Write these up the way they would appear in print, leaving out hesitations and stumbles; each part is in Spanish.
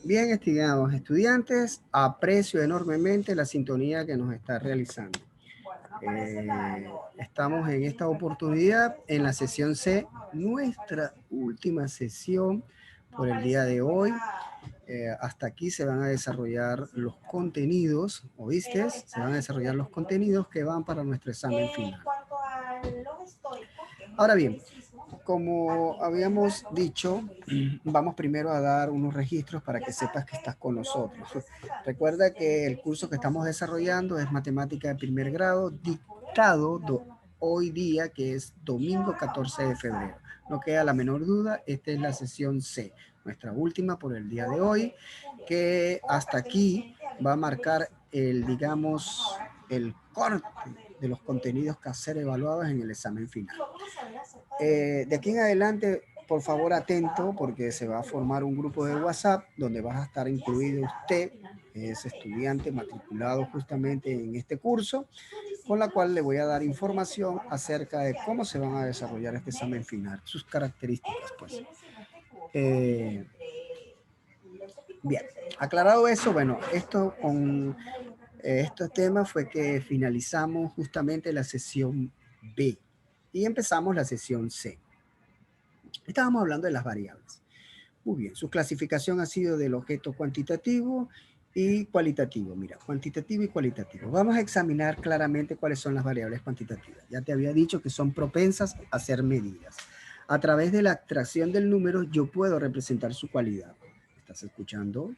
Bien, estimados estudiantes, aprecio enormemente la sintonía que nos está realizando. Estamos en esta oportunidad en la sesión C, nuestra última sesión por el día de hoy. Hasta aquí se van a desarrollar los contenidos, ¿oíste? Se van a desarrollar los contenidos que van para nuestro examen final. Ahora bien, como habíamos dicho, vamos primero a dar unos registros para que sepas que estás con nosotros. Recuerda que el curso que estamos desarrollando es Matemática de Primer Grado, dictado hoy día, que es domingo 14 de febrero. No queda la menor duda, esta es la sesión C, nuestra última por el día de hoy, que hasta aquí va a marcar digamos, el corte de los contenidos que ser evaluados en el examen final. De aquí en adelante, por favor, atento, porque se va a formar un grupo de WhatsApp donde va a estar incluido usted, es estudiante matriculado justamente en este curso, con la cual le voy a dar información acerca de cómo se van a desarrollar este examen final, sus características, pues. Bien, aclarado eso, bueno, estos temas fue que finalizamos justamente la sesión B y empezamos la sesión C. Estábamos hablando de las variables. Muy bien, su clasificación ha sido del objeto cuantitativo y cualitativo. Mira, cuantitativo y cualitativo. Vamos a examinar claramente cuáles son las variables cuantitativas. Ya te había dicho que son propensas a ser medidas. A través de la abstracción del número, yo puedo representar su cualidad. ¿Estás escuchando?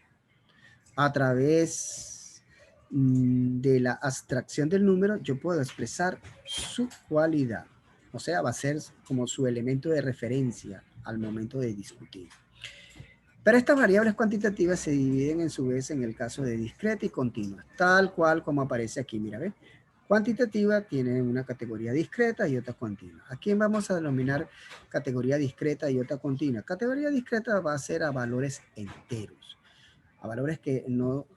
A través de la abstracción del número, yo puedo expresar su cualidad. O sea, va a ser como su elemento de referencia al momento de discutir. Pero estas variables cuantitativas se dividen en su vez en el caso de discreta y continua, tal cual como aparece aquí. Mira, ¿ves? Cuantitativa tiene una categoría discreta y otra continua. ¿A quién vamos a denominar categoría discreta y otra continua? Categoría discreta va a ser a valores enteros, a valores que no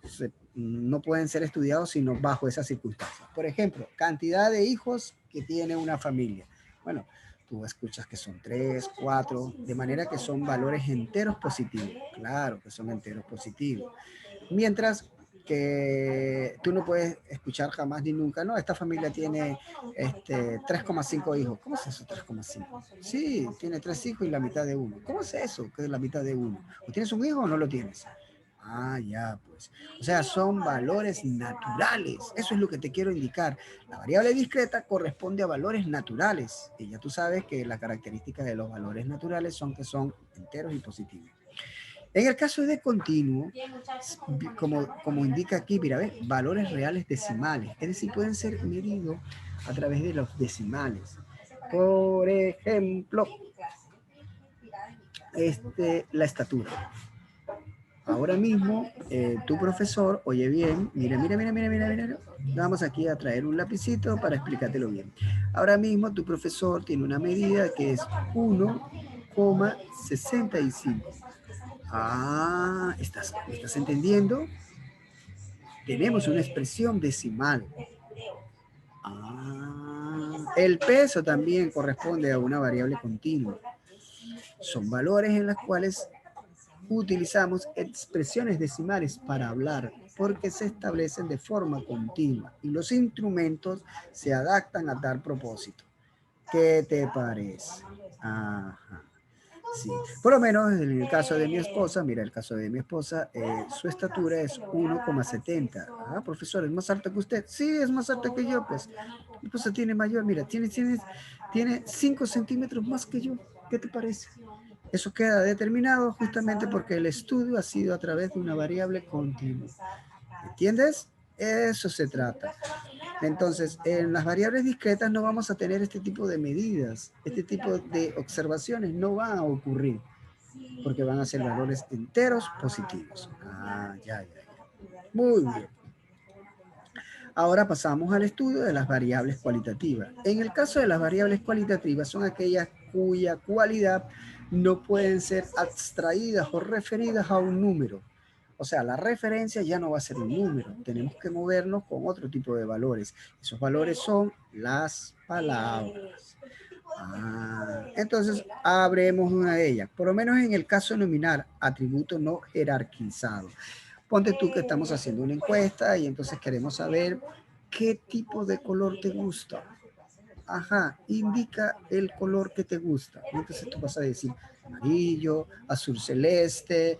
pueden ser estudiados sino bajo esas circunstancias. Por ejemplo, cantidad de hijos que tiene una familia. Bueno, tú escuchas que son 3, 4, de manera que son valores enteros positivos. Claro que son enteros positivos. Mientras que tú no puedes escuchar jamás ni nunca, no, esta familia tiene 3,5 hijos. ¿Cómo es eso, 3,5? Sí, tiene 3 hijos y la mitad de uno. ¿Cómo es eso, que es la mitad de uno? ¿O tienes un hijo o no lo tienes? Ah, ya, pues. O sea, son valores naturales. Eso es lo que te quiero indicar. La variable discreta corresponde a valores naturales. Y ya tú sabes que las características de los valores naturales son que son enteros y positivos. En el caso de continuo, como indica aquí, mira, ¿ves? Valores reales decimales. Es decir, pueden ser medidos a través de los decimales. Por ejemplo, la estatura. Ahora mismo, tu profesor, oye bien, mira, vamos aquí a traer un lapicito para explicártelo bien. Ahora mismo tu profesor tiene una medida que es 1,65. Ah, ¿me estás entendiendo? Tenemos una expresión decimal. Ah, el peso también corresponde a una variable continua. Son valores en los cuales utilizamos expresiones decimales para hablar porque se establecen de forma continua y los instrumentos se adaptan a tal propósito. ¿Qué te parece? Ajá. Sí. Por lo menos en el caso de mi esposa, mira el caso de mi esposa, su estatura es 1,70. Ah, profesor, ¿es más alta que usted? Sí, es más alta que yo, pues. Mi esposa tiene mayor, mira, tiene 5 centímetros más que yo. ¿Qué te parece? Eso queda determinado justamente porque el estudio ha sido a través de una variable continua. ¿Entiendes? Eso se trata. Entonces, en las variables discretas no vamos a tener este tipo de medidas, este tipo de observaciones no van a ocurrir, porque van a ser valores enteros positivos. Ah, ya. Muy bien. Ahora pasamos al estudio de las variables cualitativas. En el caso de las variables cualitativas son aquellas cuya cualidad no pueden ser abstraídas o referidas a un número. O sea, la referencia ya no va a ser un número. Tenemos que movernos con otro tipo de valores. Esos valores son las palabras. Entonces, abremos una de ellas. Por lo menos en el caso nominal, atributo no jerarquizado. Ponte tú que estamos haciendo una encuesta y entonces queremos saber qué tipo de color te gusta. Ajá, indica el color que te gusta. Entonces tú vas a decir amarillo, azul celeste,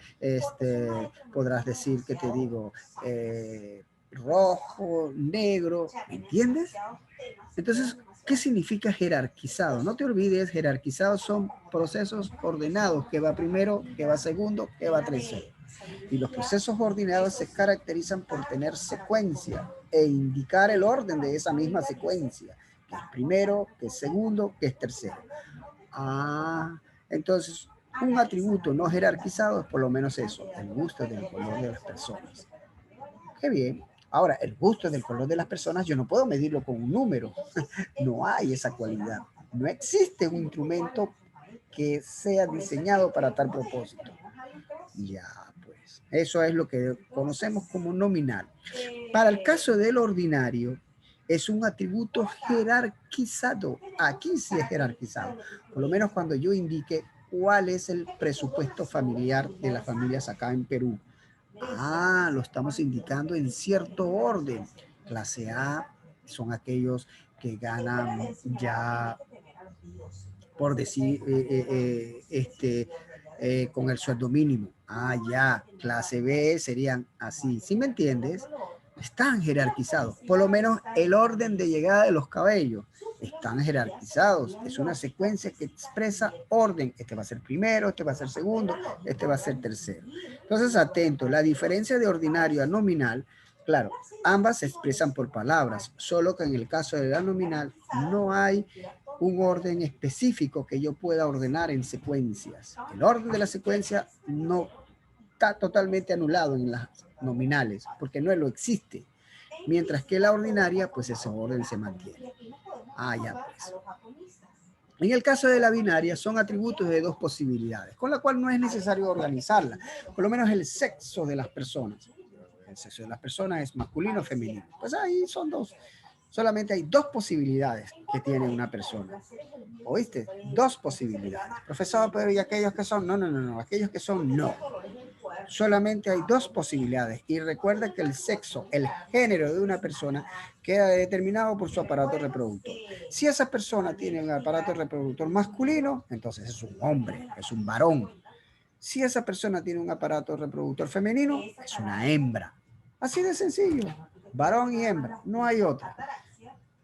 podrás decir que te digo rojo, negro, ¿me entiendes? Entonces, ¿qué significa jerarquizado? No te olvides, jerarquizados son procesos ordenados, que va primero, que va segundo, que va tercero. Y los procesos ordenados se caracterizan por tener secuencia e indicar el orden de esa misma secuencia, que es primero, que es segundo, que es tercero. Entonces, un atributo no jerarquizado es por lo menos eso, el gusto del color de las personas. Qué bien. Ahora, el gusto del color de las personas yo no puedo medirlo con un número. No hay esa cualidad. No existe un instrumento que sea diseñado para tal propósito. Ya, pues, eso es lo que conocemos como nominal. Para el caso del ordinario, es un atributo jerarquizado. Aquí sí es jerarquizado. Por lo menos cuando yo indique cuál es el presupuesto familiar de las familias acá en Perú. Lo estamos indicando en cierto orden. Clase A son aquellos que ganan ya, por decir, con el sueldo mínimo. Ya, clase B serían así. ¿Sí me entiendes? Están jerarquizados. Por lo menos el orden de llegada de los cabellos están jerarquizados. Es una secuencia que expresa orden. Este va a ser primero, este va a ser segundo, este va a ser tercero. Entonces, atento, la diferencia de ordinario a nominal, claro, ambas se expresan por palabras, solo que en el caso de la nominal no hay un orden específico que yo pueda ordenar en secuencias. El orden de la secuencia no está totalmente anulado en las nominales, porque no lo existe. Mientras que la ordinaria, pues ese orden se mantiene. Ya pues. En el caso de la binaria, son atributos de dos posibilidades, con la cual no es necesario organizarla, por lo menos el sexo de las personas. El sexo de las personas es masculino o femenino. Pues ahí son dos. Solamente hay dos posibilidades que tiene una persona. ¿Oíste? Dos posibilidades. Profesor, pero ¿y aquellos que son? No, no, no, no. Aquellos que son, no. Solamente hay dos posibilidades. Y recuerda que el sexo, el género de una persona, queda determinado por su aparato reproductor. Si esa persona tiene un aparato reproductor masculino, entonces es un hombre, es un varón. Si esa persona tiene un aparato reproductor femenino, es una hembra. Así de sencillo. Varón y hembra. No hay otra.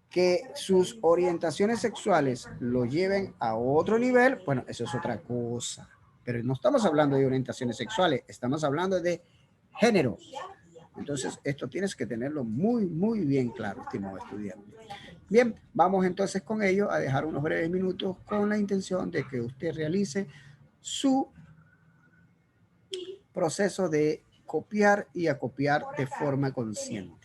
Que sus orientaciones sexuales lo lleven a otro nivel, bueno, eso es otra cosa. Pero no estamos hablando de orientaciones sexuales, estamos hablando de género. Entonces, esto tienes que tenerlo muy, muy bien claro, estimado estudiante. Bien, vamos entonces con ello a dejar unos breves minutos con la intención de que usted realice su proceso de copiar y acopiar de forma consciente.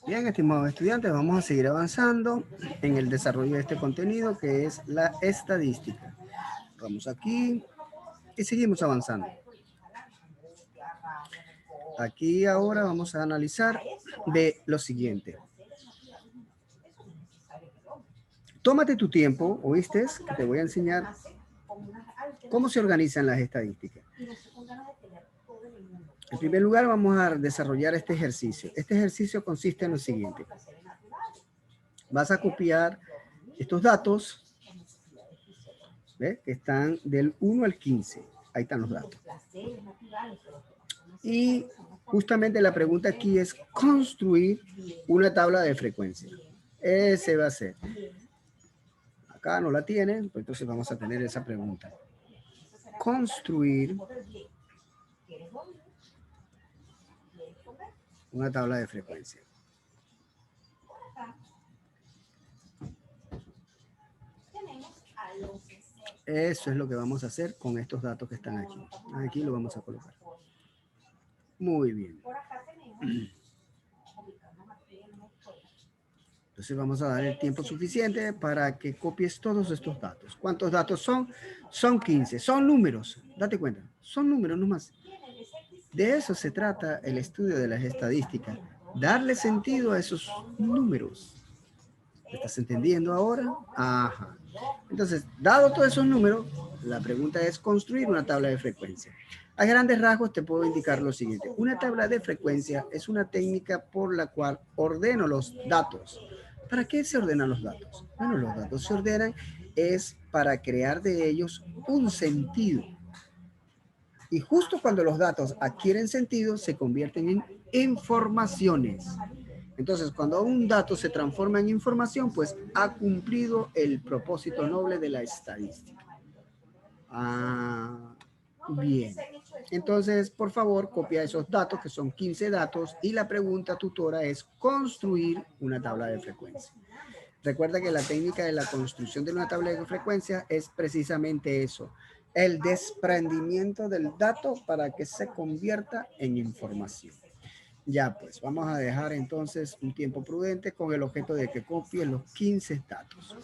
Bien, estimados estudiantes, vamos a seguir avanzando en el desarrollo de este contenido que es la estadística. Vamos aquí y seguimos avanzando. Aquí ahora vamos a analizar de lo siguiente. Tómate tu tiempo, ¿oíste? Que te voy a enseñar cómo se organizan las estadísticas. En primer lugar, vamos a desarrollar este ejercicio. Este ejercicio consiste en lo siguiente. Vas a copiar estos datos, ¿ves? Que están del 1 al 15. Ahí están los datos. Y justamente la pregunta aquí es construir una tabla de frecuencia. Ese va a ser. Acá no la tienen, pues entonces vamos a tener esa pregunta. Construir una tabla de frecuencia. Eso es lo que vamos a hacer con estos datos que están aquí. Aquí lo vamos a colocar. Muy bien. Entonces vamos a dar el tiempo suficiente para que copies todos estos datos. ¿Cuántos datos son? Son 15. Son números. Date cuenta. Son números nomás. De eso se trata el estudio de las estadísticas. Darle sentido a esos números. ¿Estás entendiendo ahora? Ajá. Entonces, dado todos esos números, la pregunta es construir una tabla de frecuencia. A grandes rasgos te puedo indicar lo siguiente. Una tabla de frecuencia es una técnica por la cual ordeno los datos. ¿Para qué se ordenan los datos? Bueno, los datos se ordenan es para crear de ellos un sentido. Y justo cuando los datos adquieren sentido, se convierten en informaciones. Entonces, cuando un dato se transforma en información, pues ha cumplido el propósito noble de la estadística. Ah, bien. Entonces, por favor, copia esos datos, que son 15 datos, y la pregunta tutora es construir una tabla de frecuencia. Recuerda que la técnica de la construcción de una tabla de frecuencia es precisamente eso, el desprendimiento del dato para que se convierta en información. Ya, pues vamos a dejar entonces un tiempo prudente con el objeto de que copie los 15 datos.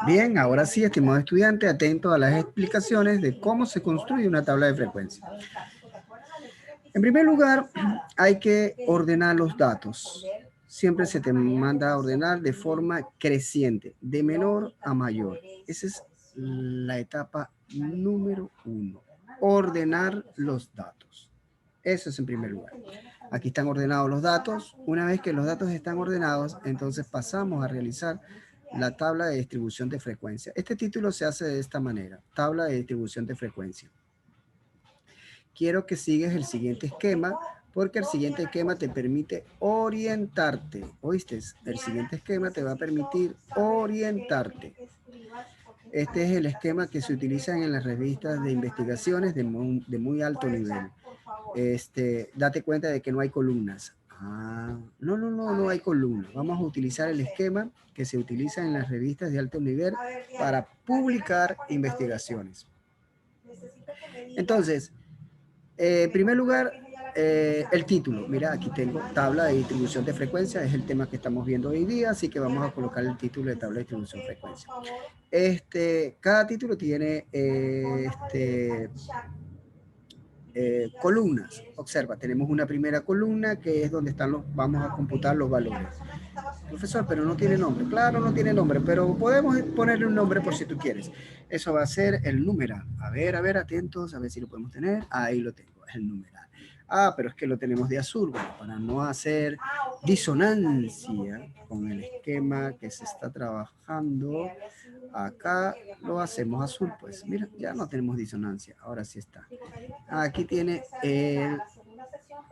Bien, ahora sí, estimado estudiante, atento a las explicaciones de cómo se construye una tabla de frecuencia. En primer lugar, hay que ordenar los datos. Siempre se te manda a ordenar de forma creciente, de menor a mayor. Esa es la etapa número 1. Ordenar los datos. Eso es en primer lugar. Aquí están ordenados los datos. Una vez que los datos están ordenados, entonces pasamos a realizar la tabla de distribución de frecuencia. Este título se hace de esta manera, tabla de distribución de frecuencia. Quiero que sigas el siguiente esquema, porque el siguiente esquema te permite orientarte. ¿Oíste? El siguiente esquema te va a permitir orientarte. Este es el esquema que se utiliza en las revistas de investigaciones de muy alto nivel. Date cuenta de que no hay columnas. No hay columnas. Vamos a utilizar el esquema que se utiliza en las revistas de alto nivel para publicar investigaciones. Entonces, en primer lugar, el título. Mira, aquí tengo tabla de distribución de frecuencia, es el tema que estamos viendo hoy día, así que vamos a colocar el título de tabla de distribución de frecuencia. Cada título tiene columnas. Observa, tenemos una primera columna que es donde vamos a computar los valores. Profesor, pero no tiene nombre. Claro, no tiene nombre, pero podemos ponerle un nombre por si tú quieres. Eso va a ser el numeral. A ver, atentos, a ver si lo podemos tener. Ahí lo tengo, es el numeral. Pero es que lo tenemos de azul. Bueno, para no hacer disonancia con el esquema que se está trabajando, acá lo hacemos azul. Pues mira, ya no tenemos disonancia. Ahora sí está. Aquí tiene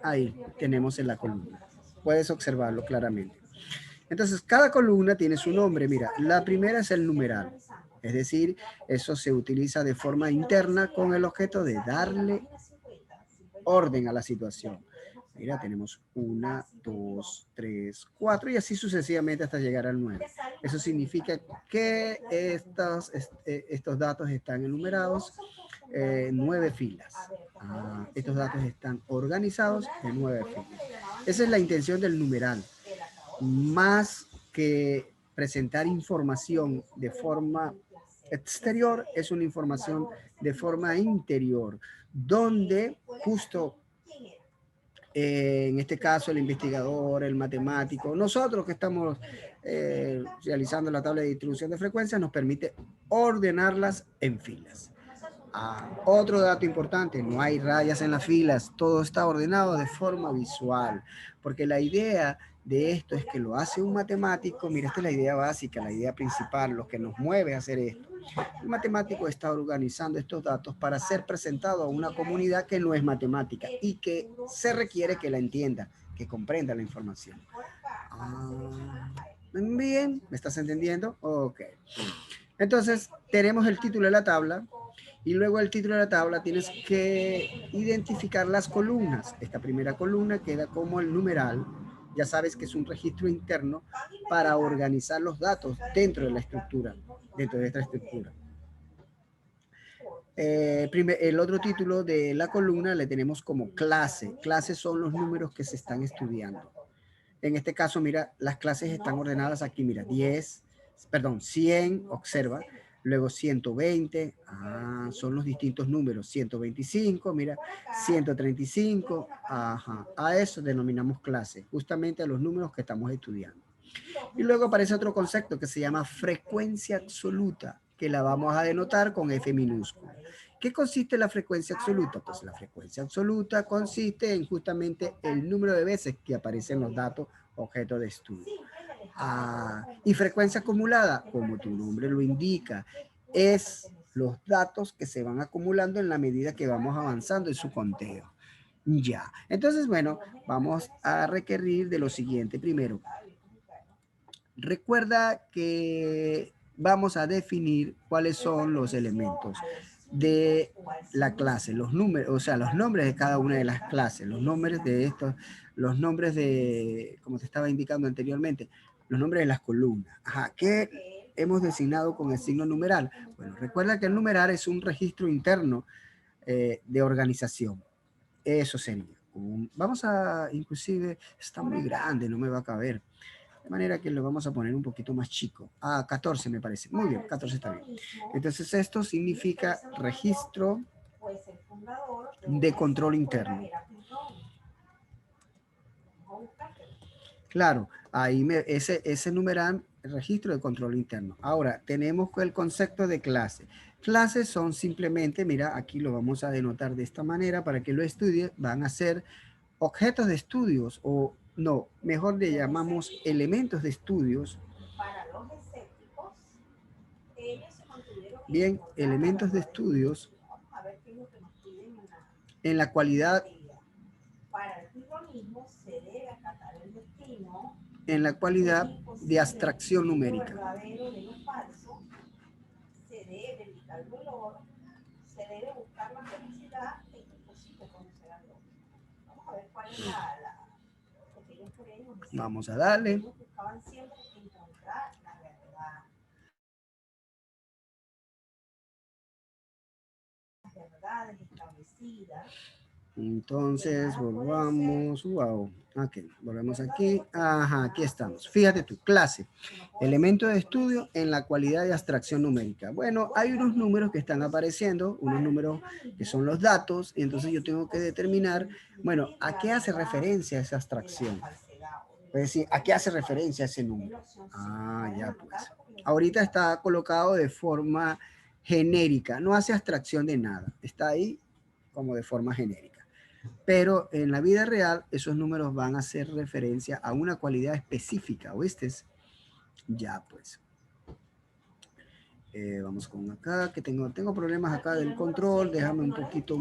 ahí tenemos en la columna. Puedes observarlo claramente. Entonces, cada columna tiene su nombre. Mira, la primera es el numeral. Es decir, eso se utiliza de forma interna con el objeto de darle orden a la situación. Mira, tenemos 1, 2, 3, 4 y así sucesivamente hasta llegar al 9. Eso significa que estos datos están enumerados en 9 filas. Estos datos están organizados en 9 filas. Esa es la intención del numeral. Más que presentar información de forma exterior, es una información de forma interior, donde justo en este caso el investigador, el matemático, nosotros que estamos realizando la tabla de distribución de frecuencias, nos permite ordenarlas en filas. Otro dato importante, no hay rayas en las filas, todo está ordenado de forma visual, porque la idea de esto es que lo hace un matemático. Mira, esta es la idea básica, la idea principal, lo que nos mueve a hacer esto. El matemático está organizando estos datos para ser presentado a una comunidad que no es matemática y que se requiere que la entienda, que comprenda la información. Bien, ¿me estás entendiendo? Ok. Entonces, tenemos el título de la tabla. Y luego el título de la tabla tienes que identificar las columnas. Esta primera columna queda como el numeral. Ya sabes que es un registro interno para organizar los datos dentro de la estructura, dentro de esta estructura. El otro título de la columna le tenemos como clase. Clases son los números que se están estudiando. En este caso, mira, las clases están ordenadas aquí. Mira, 100, observa. Luego 120, son los distintos números. 125, mira, 135, a eso denominamos clase, justamente a los números que estamos estudiando. Y luego aparece otro concepto que se llama frecuencia absoluta, que la vamos a denotar con F minúscula. ¿Qué consiste la frecuencia absoluta? Pues la frecuencia absoluta consiste en justamente el número de veces que aparecen los datos objeto de estudio. Y frecuencia acumulada, como tu nombre lo indica, es los datos que se van acumulando en la medida que vamos avanzando en su conteo. Ya, entonces, bueno, vamos a requerir de lo siguiente. Primero, recuerda que vamos a definir cuáles son los elementos de la clase, los números, o sea, los nombres de cada una de las clases, los nombres de estos, los nombres de, como te estaba indicando anteriormente, los nombres de las columnas. ¿Qué hemos designado con el signo numeral? Bueno, recuerda que el numeral es un registro interno de organización. Eso sería. Vamos a, inclusive, está muy grande, no me va a caber. De manera que lo vamos a poner un poquito más chico. 14 me parece. Muy bien, 14 está bien. Entonces esto significa registro de control interno. Claro, ahí ese numeral registro de control interno. Ahora, tenemos el concepto de clase. Clases son simplemente, mira, aquí lo vamos a denotar de esta manera para que lo estudie. Van a ser objetos de estudios o, no, mejor le llamamos elementos de estudios. Bien, elementos de estudios en la cualidad de abstracción numérica. Vamos a darle. Entonces, volvamos. Wow. Ok, volvemos aquí. Ajá, aquí estamos. Fíjate tu clase. Elemento de estudio en la cualidad de abstracción numérica. Bueno, hay unos números que están apareciendo, unos números que son los datos, y entonces yo tengo que determinar, bueno, ¿a qué hace referencia esa abstracción? Es decir, ¿a qué hace referencia ese número? Ah, ya pues. Ahorita está colocado de forma genérica, no hace abstracción de nada. Está ahí como de forma genérica. Pero en la vida real, esos números van a hacer referencia a una cualidad específica, ¿oíste? Ya, pues. Vamos con acá, que tengo problemas acá del control. Déjame un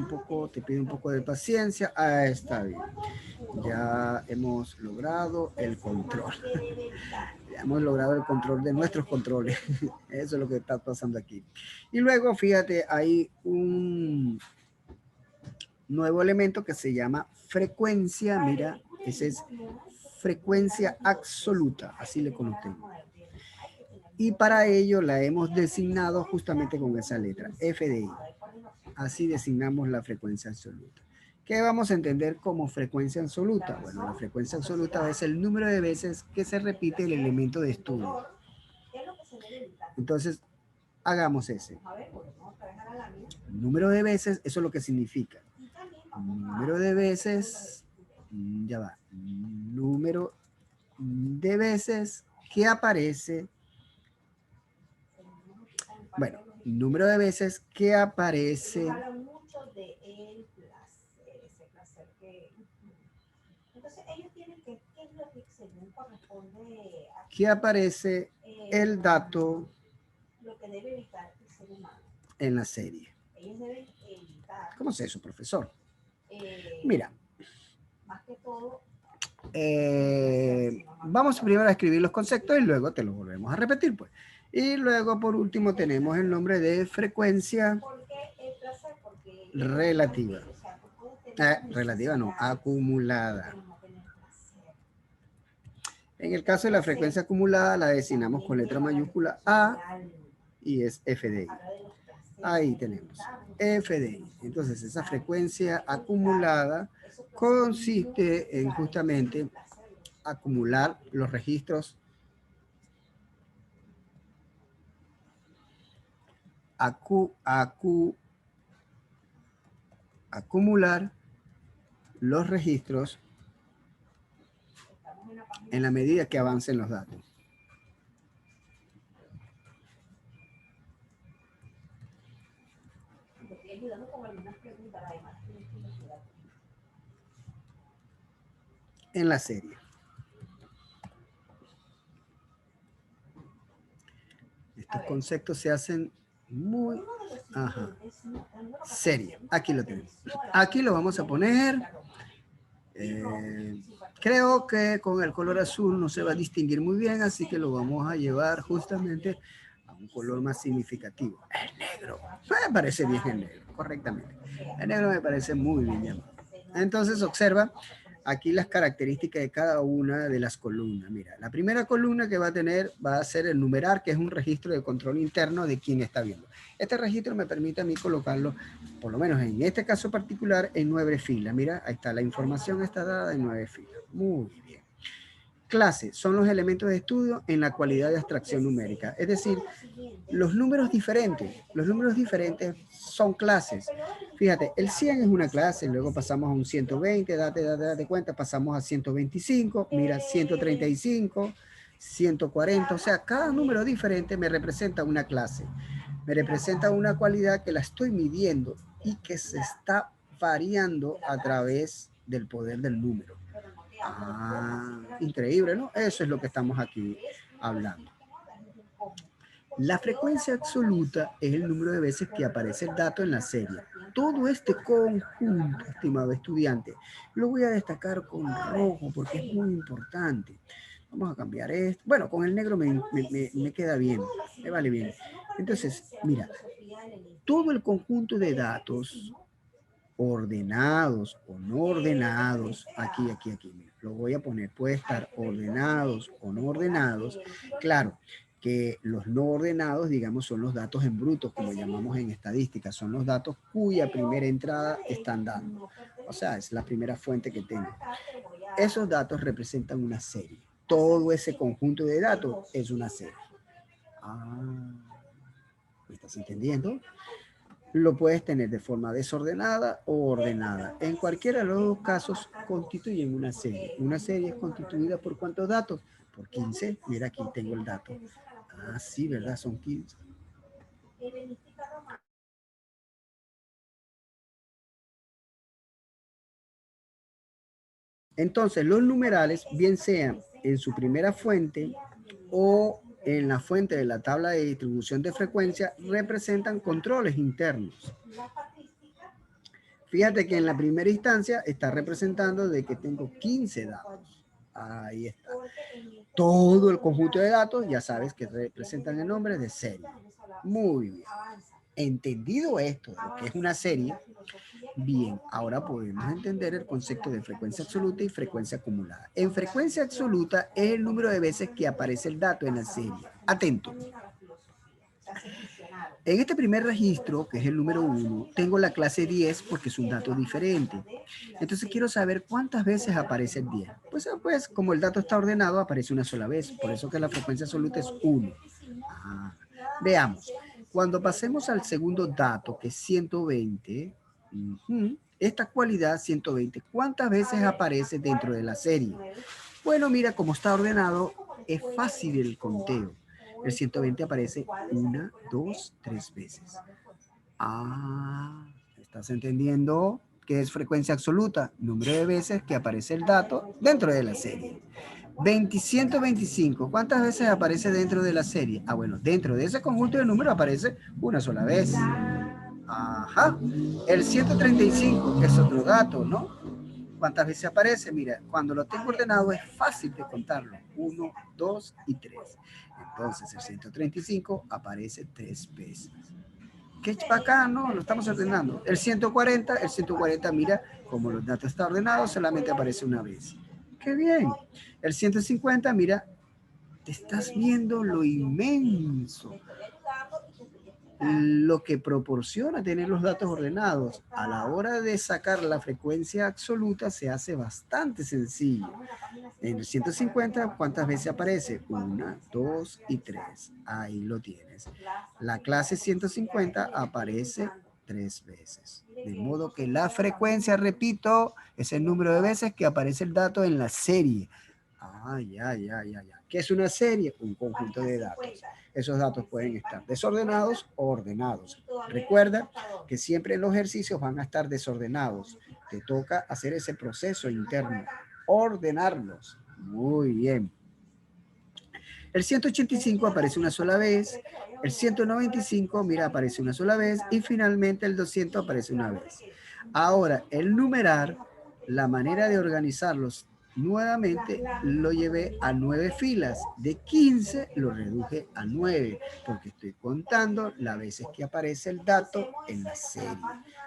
poco, te pido un poco de paciencia. Ah, está bien. Ya hemos logrado el control. Ya hemos logrado el control de nuestros controles. Eso es lo que está pasando aquí. Y luego, fíjate, hay un nuevo elemento que se llama frecuencia. Mira, ese es frecuencia absoluta, así le conocemos. Y para ello la hemos designado justamente con esa letra, FDI. Así designamos la frecuencia absoluta. ¿Qué vamos a entender como frecuencia absoluta? Bueno, la frecuencia absoluta es el número de veces que se repite el elemento de estudio. Entonces, hagamos ese. Número de veces, eso es lo que significa. Número de veces, ya va, número de veces que aparece, bueno, número de veces que aparece el dato en la serie. ¿Cómo es eso, profesor? Mira, vamos primero a escribir los conceptos y luego te los volvemos a repetir, pues. Y luego, por último, tenemos el nombre de frecuencia relativa. Relativa no, acumulada. En el caso de la frecuencia acumulada, la designamos con letra mayúscula A y es FDI. Ahí tenemos FDI. Entonces, esa frecuencia acumulada consiste en justamente acumular los registros acumular los registros en la medida que avancen los datos. En la serie. Estos conceptos se hacen muy... Ajá. Serie. Aquí lo tenemos. Aquí lo vamos a poner. Creo que con el color azul no se va a distinguir muy bien, así que lo vamos a llevar justamente a un color más significativo. El negro. Me parece bien el negro, correctamente. El negro me parece muy bien llamado. Entonces observa aquí las características de cada una de las columnas. Mira, la primera columna que va a tener va a ser el numerar, que es un registro de control interno de quien está viendo. Este registro me permite a mí colocarlo, por lo menos en este caso particular, en 9 filas. Mira, ahí está, la información está dada en 9 filas. Muy bien. Clase son los elementos de estudio en la cualidad de abstracción numérica. Es decir, los números diferentes son clases. Fíjate, el 100 es una clase, luego pasamos a un 120, date cuenta, pasamos a 125, mira, 135, 140, o sea, cada número diferente me representa una clase, me representa una cualidad que la estoy midiendo y que se está variando a través del poder del número. Ah, increíble, ¿no? Eso es lo que estamos aquí hablando. La frecuencia absoluta es el número de veces que aparece el dato en la serie. Todo este conjunto, estimado estudiante, lo voy a destacar con rojo porque es muy importante. Vamos a cambiar esto. Bueno, con el negro me queda bien, me vale bien. Entonces, mira, todo el conjunto de datos ordenados o no ordenados, aquí, mira, lo voy a poner, puede estar ordenados o no ordenados. Claro, que los no ordenados, digamos, son los datos en bruto, como llamamos en estadística, son los datos cuya primera entrada están dando. O sea, es la primera fuente que tengo. Esos datos representan una serie. Todo ese conjunto de datos es una serie. Ah, ¿me estás entendiendo? Lo puedes tener de forma desordenada o ordenada. En cualquiera de los dos casos constituyen una serie. Una serie es constituida por ¿cuántos datos? Por 15. Mira, aquí tengo el dato. Ah, sí, ¿verdad? Son 15. Entonces, los numerales, bien sean en su primera fuente o en la fuente de la tabla de distribución de frecuencia, representan controles internos. Fíjate que en la primera instancia está representando de que tengo 15 datos. Ahí está. Todo el conjunto de datos, ya sabes que representan el nombre de serie. Muy bien. Entendido esto, lo que es una serie, bien, ahora podemos entender el concepto de frecuencia absoluta y frecuencia acumulada. En frecuencia absoluta es el número de veces que aparece el dato en la serie. Atento. En este primer registro, que es el número 1, tengo la clase 10 porque es un dato diferente. Entonces quiero saber cuántas veces aparece el 10. Pues como el dato está ordenado, aparece una sola vez. Por eso que la frecuencia absoluta es 1. Ah, veamos. Cuando pasemos al segundo dato, que es 120, esta cualidad 120, ¿cuántas veces aparece dentro de la serie? Bueno, mira, como está ordenado, es fácil el conteo. El 120 aparece 1, 2, 3 veces. Ah, ¿estás entendiendo qué es frecuencia absoluta? Número de veces que aparece el dato dentro de la serie. 125, ¿cuántas veces aparece dentro de la serie? Ah, bueno, dentro de ese conjunto de números aparece una sola vez. Ajá. El 135 es otro dato, ¿no? ¿Cuántas veces aparece? Mira, cuando lo tengo ordenado es fácil de contarlo. 1, 2 y 3. Entonces el 135 aparece 3 veces. Qué bacano, lo estamos ordenando. El 140, mira, como los datos están ordenados, solamente aparece una vez. Qué bien. El 150, mira, te estás viendo lo inmenso, lo que proporciona tener los datos ordenados. A la hora de sacar la frecuencia absoluta se hace bastante sencillo. En el 150, ¿cuántas veces aparece? 1, 2 y 3. Ahí lo tienes. La clase 150 aparece 3 veces. De modo que la frecuencia, repito, es el número de veces que aparece el dato en la serie. Ah, ya. ¿Qué es una serie? Un conjunto de datos. Esos datos pueden estar desordenados o ordenados. Recuerda que siempre los ejercicios van a estar desordenados. Te toca hacer ese proceso interno, ordenarlos. Muy bien. El 185 aparece una sola vez, el 195, mira, aparece una sola vez y finalmente el 200 aparece una vez. Ahora, el numerar, la manera de organizarlos nuevamente lo llevé a 9 filas. De 15 lo reduje a 9 porque estoy contando las veces que aparece el dato en la serie.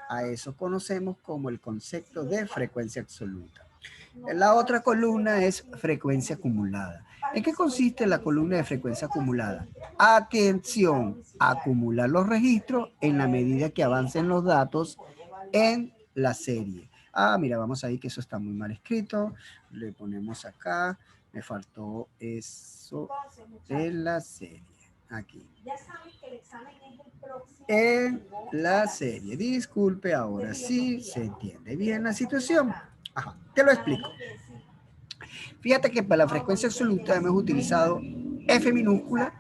A eso conocemos como el concepto de frecuencia absoluta. La otra columna es frecuencia acumulada. ¿En qué consiste la columna de frecuencia acumulada? Atención, acumular los registros en la medida que avancen los datos en la serie. Ah, mira, vamos a ver que eso está muy mal escrito. Le ponemos acá. Me faltó eso de la serie. Aquí. En la serie. Disculpe, ahora sí se entiende bien la situación. Ajá, te lo explico. Fíjate que para la frecuencia absoluta hemos utilizado F minúscula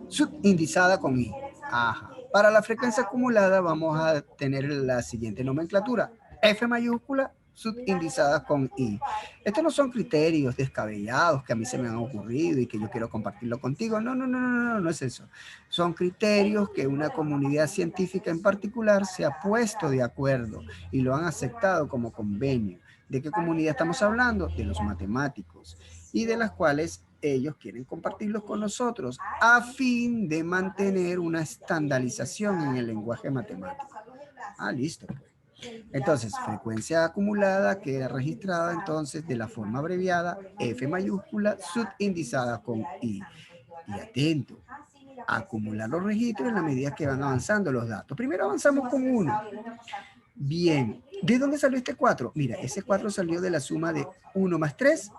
subindizada con I. Ajá. Para la frecuencia acumulada vamos a tener la siguiente nomenclatura. F mayúscula subindizada con I. Estos no son criterios descabellados que a mí se me han ocurrido y que yo quiero compartirlo contigo. No, no, no, no, no, no es eso. Son criterios que una comunidad científica en particular se ha puesto de acuerdo y lo han aceptado como convenio. ¿De qué comunidad estamos hablando? De los matemáticos, y de las cuales ellos quieren compartirlos con nosotros a fin de mantener una estandarización en el lenguaje matemático. Ah, listo, pues. Entonces, frecuencia acumulada queda registrada entonces de la forma abreviada F mayúscula subindizada con I. Y atento, acumular los registros en la medida que van avanzando los datos. Primero avanzamos con 1. Bien, ¿de dónde salió este 4? Mira, ese 4 salió de la suma de 1 más 3,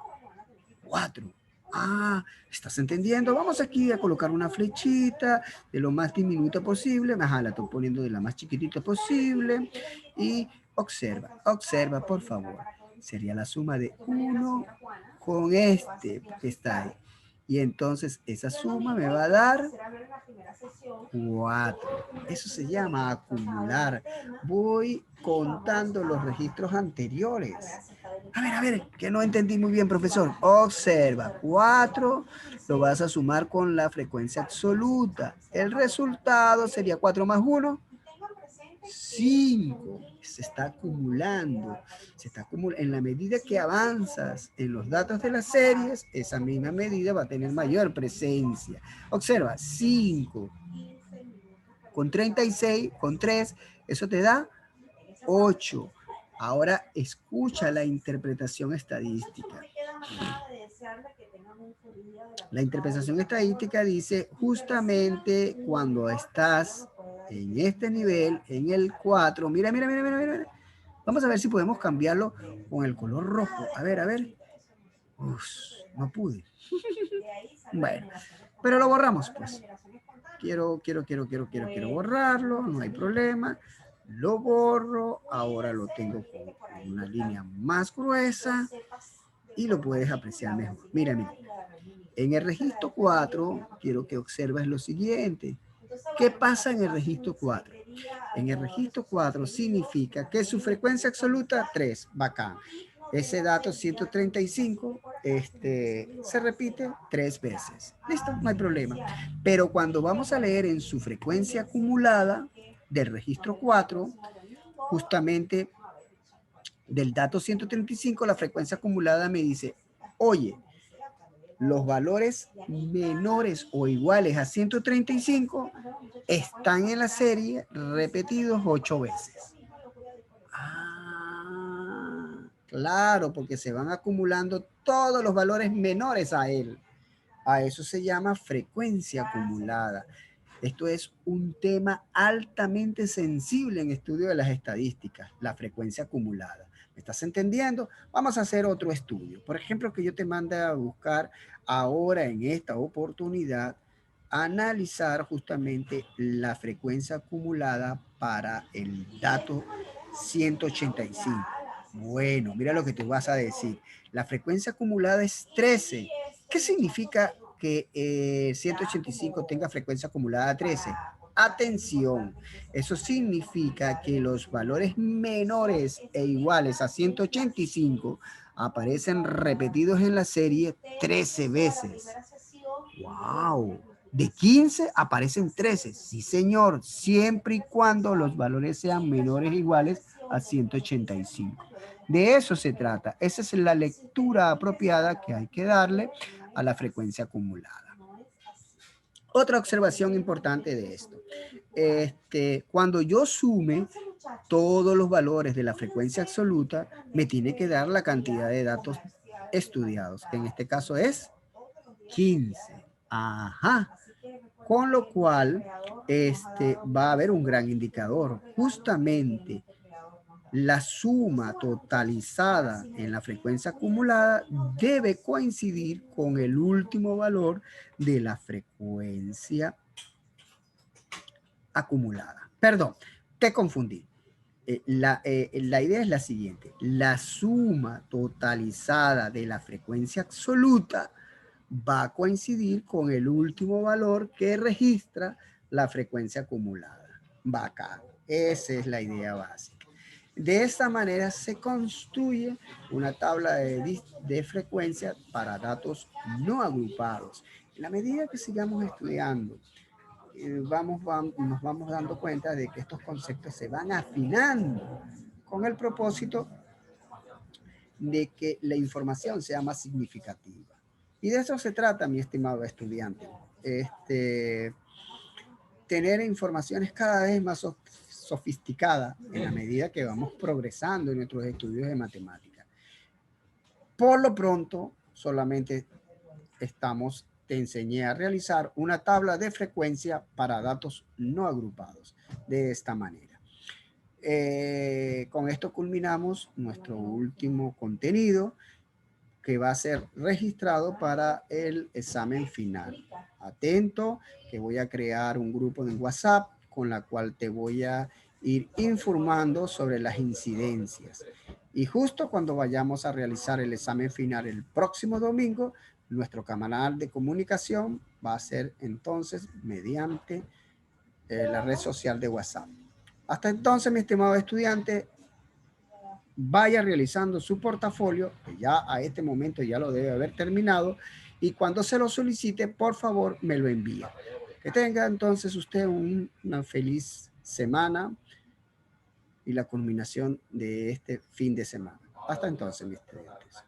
4. Ah, ¿estás entendiendo? Vamos aquí a colocar una flechita de lo más diminuta posible. Ajá, la estoy poniendo de la más chiquitita posible. Y observa, por favor. Sería la suma de 1 con este que está ahí. Y entonces esa suma me va a dar 4. Eso se llama acumular. Voy contando los registros anteriores. A ver, que no entendí muy bien, profesor. Observa, 4 lo vas a sumar con la frecuencia absoluta. El resultado sería 4 más 1. 5. Se está acumulando. En la medida que avanzas en los datos de las series, esa misma medida va a tener mayor presencia. Observa, 5 con 36, con 3, eso te da 8. Ahora escucha la interpretación estadística. La interpretación estadística dice justamente cuando estás en este nivel, en el 4, mira. Vamos a ver si podemos cambiarlo con el color rojo. A ver. Uf, no pude. Bueno, pero lo borramos, pues. Quiero borrarlo, no hay problema. Lo borro, ahora lo tengo con una línea más gruesa y lo puedes apreciar mejor. Mira. En el registro 4, quiero que observes lo siguiente. ¿Qué pasa en el registro 4? En el registro 4 significa que su frecuencia absoluta 3, bacán. Ese dato 135 se repite 3 veces. Listo, no hay problema. Pero cuando vamos a leer en su frecuencia acumulada del registro 4, justamente del dato 135, la frecuencia acumulada me dice, oye, los valores menores o iguales a 135 están en la serie repetidos 8 veces. Ah, claro, porque se van acumulando todos los valores menores a él. A eso se llama frecuencia acumulada. Esto es un tema altamente sensible en estudio de las estadísticas, la frecuencia acumulada. ¿Me estás entendiendo? Vamos a hacer otro estudio. Por ejemplo, que yo te mande a buscar ahora en esta oportunidad, analizar justamente la frecuencia acumulada para el dato 185. Bueno, mira lo que te vas a decir. La frecuencia acumulada es 13. ¿Qué significa que 185 tenga frecuencia acumulada 13? Atención, eso significa que los valores menores e iguales a 185 aparecen repetidos en la serie 13 veces. ¡Wow! De 15 aparecen 13. Sí, señor, siempre y cuando los valores sean menores o iguales a 185. De eso se trata. Esa es la lectura apropiada que hay que darle a la frecuencia acumulada. Otra observación importante de esto. Cuando yo sume todos los valores de la frecuencia absoluta, me tiene que dar la cantidad de datos estudiados, que en este caso es 15. Ajá. Con lo cual, va a haber un gran indicador. Justamente La suma totalizada en la frecuencia acumulada debe coincidir con el último valor de la frecuencia acumulada. Perdón, te confundí. La idea es la siguiente. La suma totalizada de la frecuencia absoluta va a coincidir con el último valor que registra la frecuencia acumulada. Va acá. Esa es la idea básica. De esta manera se construye una tabla de frecuencia para datos no agrupados. En la medida que sigamos estudiando, nos vamos dando cuenta de que estos conceptos se van afinando con el propósito de que la información sea más significativa. Y de eso se trata, mi estimado estudiante. Tener informaciones cada vez más sofisticadas en la medida que vamos progresando en nuestros estudios de matemática. Por lo pronto, solamente te enseñé a realizar una tabla de frecuencia para datos no agrupados de esta manera. Con esto culminamos nuestro último contenido que va a ser registrado para el examen final. Atento, que voy a crear un grupo en WhatsApp con la cual te voy a ir informando sobre las incidencias. Y justo cuando vayamos a realizar el examen final el próximo domingo, nuestro canal de comunicación va a ser entonces mediante la red social de WhatsApp. Hasta entonces, mi estimado estudiante, vaya realizando su portafolio, que ya a este momento ya lo debe haber terminado, y cuando se lo solicite, por favor, me lo envía. Que tenga entonces usted una feliz semana y la culminación de este fin de semana. Hasta entonces, mis estudiantes.